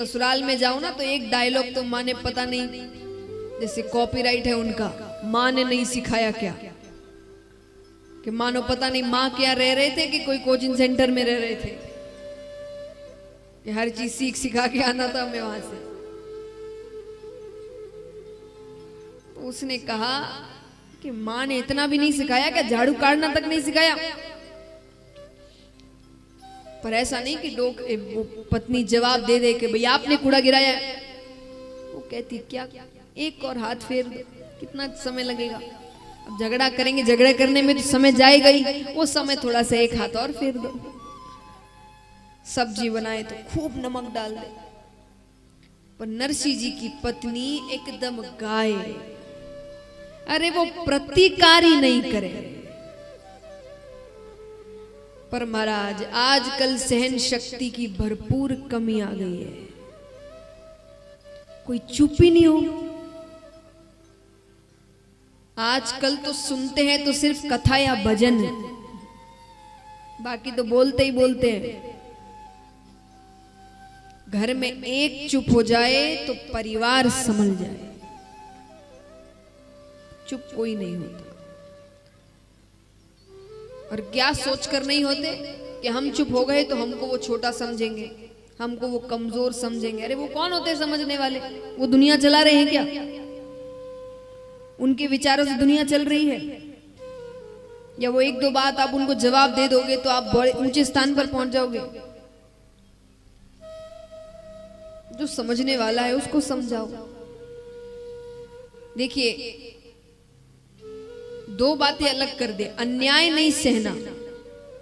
ससुराल में जाऊं ना तो एक डायलॉग तो माँ ने पता नहीं, जैसे कॉपीराइट है उनका, माँ ने नहीं सिखाया क्या, कि मानो पता नहीं माँ क्या रह रहे थे कि कोई कोचिंग सेंटर में रह रहे थे कि हर चीज सीख सिखा के आना था हमें वहां से। तो उसने कहा कि माँ ने इतना भी नहीं सिखाया, क्या झाड़ू काटना तक नहीं सिखाया? पर ऐसा नहीं कि वो पत्नी जवाब दे दे कि भैया आपने कूड़ा गिराया। वो कहती क्या, एक और हाथ फेर दो, कितना समय लगेगा? अब झगड़ा करेंगे, झगड़ा करने में तो समय जाएगा ही, वो समय थोड़ा सा एक हाथ और फेर दो। सब्जी बनाए तो खूब नमक डाल दे। पर नरसिंह जी की पत्नी एकदम गाय, अरे वो प्रतिकार ही नहीं करे। पर महाराज आजकल सहन शक्ति की भरपूर कमी आ गई है, कोई चुप ही नहीं हो। आजकल तो सुनते हैं तो सिर्फ कथा या भजन, बाकी तो बोलते ही बोलते हैं। घर में एक चुप हो जाए तो परिवार संभल जाए, चुप कोई नहीं होता। और क्या सोचकर नहीं होते कि हम चुप हो गए तो हमको वो छोटा समझेंगे, हमको वो कमजोर समझेंगे। अरे वो कौन होते समझने वाले? वो दुनिया चला रहे हैं क्या? उनके विचारों से दुनिया चल रही है? या वो एक दो बात आप उनको जवाब दे दोगे तो आप बड़े ऊंचे स्थान पर पहुंच जाओगे? जो समझने वाला है उसको समझाओ। देखिए, दो बातें अलग कर दे, अन्याय नहीं सहना,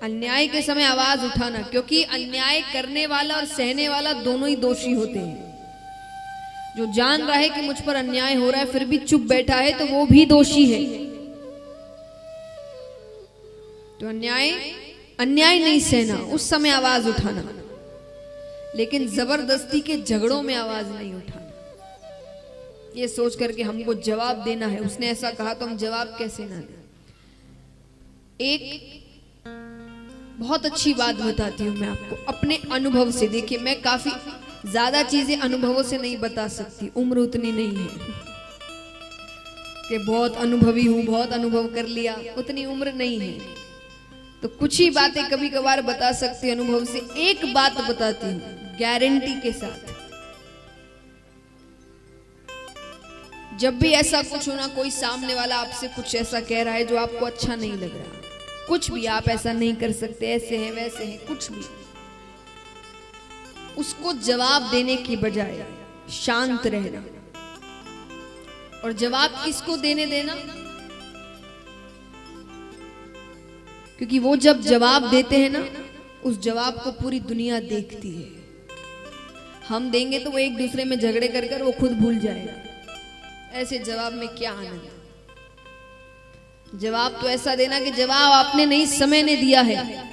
अन्याय के समय आवाज उठाना, क्योंकि अन्याय करने वाला और सहने वाला दोनों ही दोषी होते हैं। जो जान रहा है कि मुझ पर अन्याय हो रहा है फिर भी चुप बैठा है तो वो भी दोषी है। तो अन्याय नहीं सहना, उस समय आवाज उठाना, लेकिन जबरदस्ती के झगड़ों में आवाज नहीं उठाना। ये सोच करके हमको जवाब देना है, उसने ऐसा कहा तो हम जवाब कैसे ना दें। एक बहुत अच्छी बात बताती हूं मैं आपको अपने अनुभव से। देखिए, मैं काफी ज्यादा चीजें अनुभवों से नहीं बता सकती, उम्र उतनी नहीं है कि बहुत अनुभवी हूं, बहुत अनुभव कर लिया, उतनी उम्र नहीं है। तो कुछ ही बातें कभी कभार बता सकती अनुभव से। एक बात बताती हूं गारंटी के साथ, जब भी ऐसा कुछ होना, कोई सामने वाला आपसे कुछ ऐसा कह रहा है जो आपको अच्छा नहीं लग रहा, कुछ भी आप ऐसा नहीं कर सकते, ऐसे हैं वैसे हैं, कुछ भी, उसको जवाब देने की बजाय शांत रहना। और जवाब किसको देने देना? क्योंकि वो जब जवाब देते हैं ना, उस जवाब को पूरी दुनिया देखती है। हम देंगे तो वो एक दूसरे में झगड़े कर कर वो खुद भूल जाएगा। ऐसे जवाब में क्या आनंद? जवाब तो ऐसा देना कि जवाब आपने नहीं, समय ने दिया है,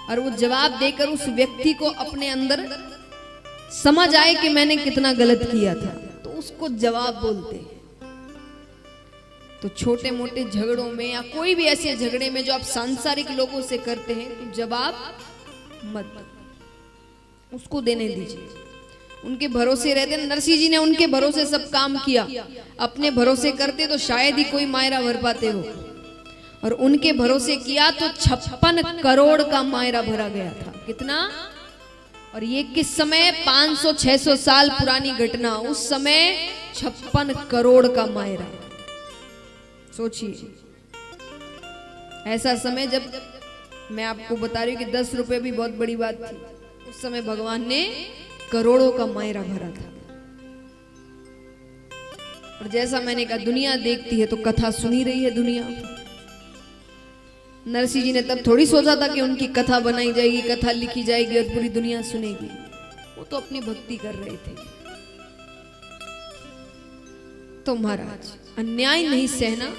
और वो जवाब देकर उस व्यक्ति को अपने अंदर समझ आए कि मैंने कितना गलत किया था, तो उसको जवाब बोलते हैं। तो छोटे मोटे झगड़ों में या कोई भी ऐसे झगड़े में जो आप सांसारिक लोगों से करते हैं, तो जवाब मत, उसको देने दीजिए। उनके भरोसे रहते। नरसिंह जी ने उनके भरोसे सब काम किया, अपने भरोसे करते तो शायद ही कोई मायरा भर पाते हो, और उनके भरोसे किया तो 56 करोड़ का मायरा भरा गया था। कितना? और ये किस समय? 500-600 साल पुरानी घटना, उस समय 56 करोड़ का मायरा। सोचिए, ऐसा समय जब मैं आपको बता रही हूं कि 10 रुपए भी बहुत बड़ी बात थी, उस समय भगवान ने करोड़ों का मायरा भरा था। और जैसा मैंने कहा, दुनिया देखती है तो कथा सुनी रही है दुनिया। नरसिंह जी ने तब थोड़ी सोचा था कि उनकी कथा बनाई जाएगी, कथा लिखी जाएगी और पूरी दुनिया सुनेगी। वो तो अपनी भक्ति कर रहे थे। तो महाराज, अन्याय नहीं सहना,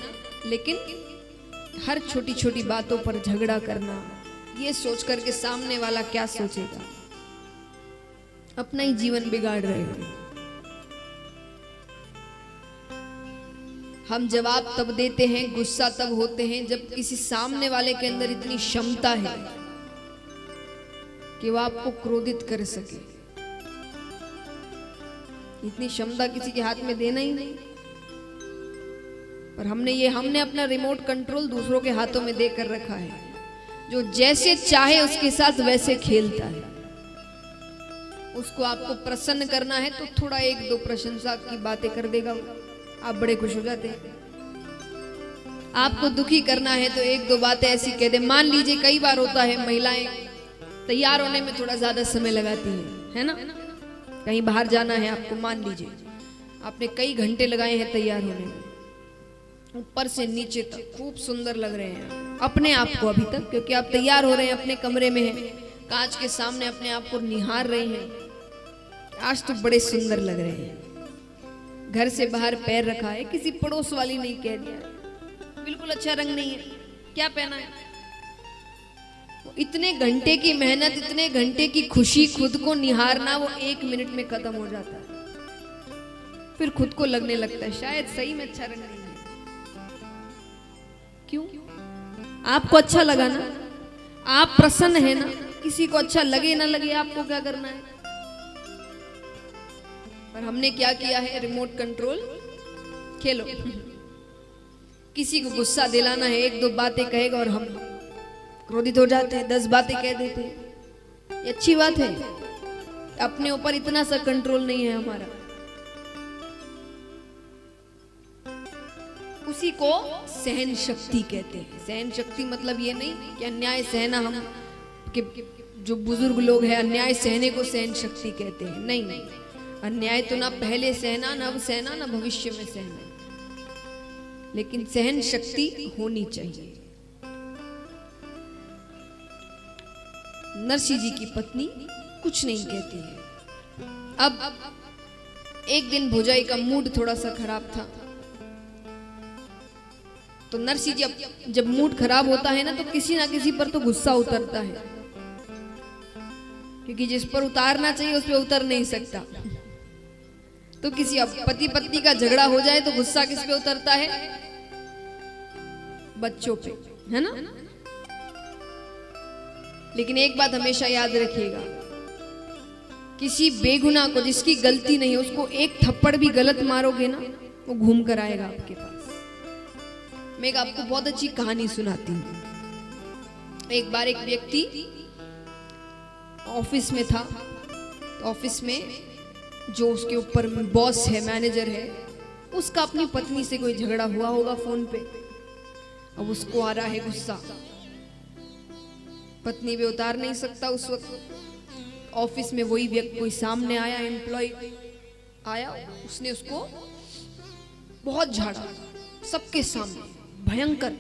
लेकिन हर छोटी छोटी बातों पर झगड़ा करना, ये सोच करके सामने वाला क्या सोचेगा, अपना ही जीवन बिगाड़ रहे हो। हम जवाब तब देते हैं, गुस्सा तब होते हैं जब किसी सामने वाले के अंदर इतनी क्षमता है कि वो आपको क्रोधित कर सके। इतनी क्षमता किसी के हाथ में देना ही नहीं। पर हमने अपना रिमोट कंट्रोल दूसरों के हाथों में दे कर रखा है, जो जैसे चाहे उसके साथ वैसे खेलता है। उसको आपको प्रसन्न करना है तो थोड़ा एक दो प्रशंसा की बातें कर देगा, आप बड़े खुश हो जाते हैं। आपको दुखी करना है तो एक दो बातें ऐसी कह दे। मान लीजिए कई बार होता है महिलाएं तैयार होने में थोड़ा ज्यादा समय लगाती है ना। कहीं बाहर जाना है आपको, मान लीजिए आपने कई घंटे लगाए हैं तैयार होने में, ऊपर से नीचे तक खूब सुंदर लग रहे हैं अपने आप को अभी तक, क्योंकि आप तैयार हो रहे हैं, अपने कमरे में हैं, कांच के सामने अपने आप को निहार रहे हैं, आज तो बड़े सुंदर लग रहे हैं। घर से बाहर पैर रखा है, किसी पड़ोस वाली नहीं कह दिया बिल्कुल अच्छा रंग नहीं है, क्या पहना है। इतने घंटे की मेहनत, इतने घंटे की खुशी, खुद को निहारना, वो 1 मिनट में खत्म हो जाता है। फिर खुद को लगने लगता है शायद सही में अच्छा रंग नहीं है। क्यों? आपको अच्छा लगा ना, आप प्रसन्न है ना, किसी को अच्छा लगे ना लगे आपको क्या करना है। पर हमने क्या किया है, रिमोट कंट्रोल खेलो। किसी को गुस्सा दिलाना है, 1-2 बातें कहेगा और हम क्रोधित हो जाते हैं, 10 बातें कह देते हैं। ये अच्छी बात है, अपने ऊपर इतना सा कंट्रोल नहीं है हमारा। उसी को सहन शक्ति कहते हैं। सहन शक्ति मतलब ये नहीं कि अन्याय सहना, हम कि जो बुजुर्ग लोग हैं अन्याय सहने को सहन शक्ति कहते हैं, नहीं। अन्याय तो ना पहले सहना, ना अब सहना, ना भविष्य में सहना, लेकिन सहन शक्ति होनी चाहिए। नरसिंह जी की पत्नी कुछ नहीं कहती है। अब एक दिन भौजाई का मूड थोड़ा सा खराब था, तो नरसिंह जी जब मूड खराब होता है ना तो किसी ना किसी पर तो गुस्सा उतरता है, क्योंकि जिस पर उतारना चाहिए उस पर उतर नहीं सकता। तो किसी पति पत्नी का झगड़ा हो जाए तो गुस्सा किस पे उतरता है? बच्चों पे, है ना। लेकिन एक बात हमेशा याद रखिएगा, किसी बेगुनाह को, जिसकी गलती नहीं है, उसको एक थप्पड़ भी गलत मारोगे ना, वो घूम कर आएगा आपके पास। मैं आपको बहुत अच्छी कहानी सुनाती हूँ। एक बार एक व्यक्ति ऑफिस में था, तो ऑफिस में जो उसके ऊपर बॉस है, मैनेजर है, उसका अपनी पत्नी से कोई झगड़ा हुआ होगा फोन पे। अब उसको आ रहा है गुस्सा, पत्नी पे उतार नहीं सकता उस वक्त। ऑफिस में वही व्यक्ति कोई सामने आया, एम्प्लॉय आया, उसने उसको बहुत झाड़ा सबके सामने, भयंकर,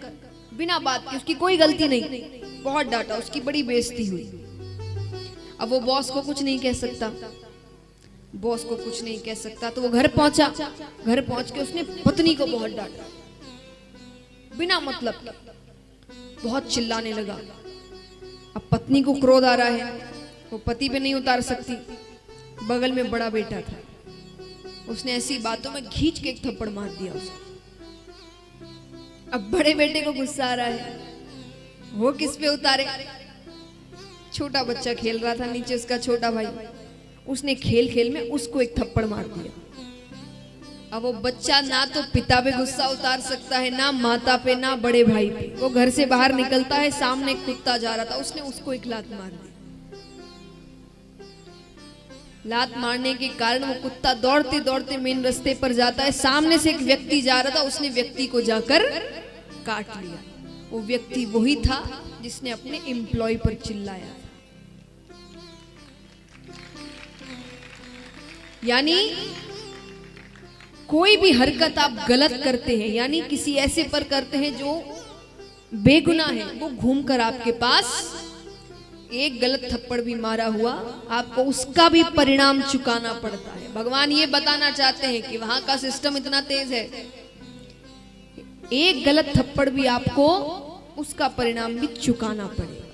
बिना बात के, उसकी कोई गलती नहीं, बहुत डांटा, उसकी बड़ी बेइज्जती हुई। अब वो बॉस को कुछ नहीं कह सकता, बॉस को कुछ नहीं कह सकता, तो वो घर पहुंचा। घर पहुंच के उसने पत्नी को बहुत डांटा, बिना मतलब, बहुत चिल्लाने लगा। अब पत्नी को क्रोध आ रहा है, वो पति पे नहीं उतार सकती, बगल में बड़ा बेटा था, उसने ऐसी बातों में खींच के एक थप्पड़ मार दिया उसको। अब बड़े बेटे को गुस्सा आ रहा है, वो किस पे उतारे? छोटा बच्चा खेल रहा था नीचे, उसका छोटा भाई, उसने खेल खेल में उसको एक थप्पड़ मार दिया। अब वो बच्चा ना तो पिता पे गुस्सा उतार सकता है, ना माता पे, ना बड़े भाई पे। वो घर से बाहर निकलता है, सामने एक कुत्ता जा रहा था, उसने उसको एक लात मार दी। लात मारने के कारण वो कुत्ता दौड़ते दौड़ते मेन रास्ते पर जाता है, सामने से एक व्यक्ति जा रहा था, उसने व्यक्ति को जाकर काट लिया। वो व्यक्ति वही था जिसने अपने एम्प्लॉय पर चिल्लाया। यानी कोई भी हरकत आप गलत करते हैं, यानी किसी ऐसे पर करते हैं जो बेगुनाह है, वो घूमकर आपके पास एक गलत थप्पड़ भी मारा हुआ, आपको उसका भी परिणाम चुकाना पड़ता है। भगवान ये बताना चाहते हैं कि वहां का सिस्टम इतना तेज है, एक गलत थप्पड़ भी आपको उसका परिणाम भी चुकाना पड़ेगा।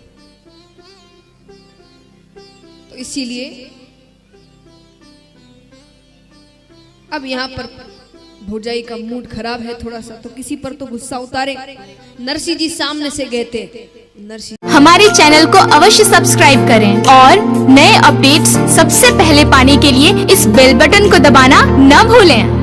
तो इसीलिए अब यहाँ पर भौजाई का मूड खराब है थोड़ा सा, तो किसी पर तो गुस्सा उतारे। नरसिंह जी सामने से गए थे। नरसिंह, हमारी चैनल को अवश्य सब्सक्राइब करें और नए अपडेट्स सबसे पहले पाने के लिए इस बेल बटन को दबाना न भूलें।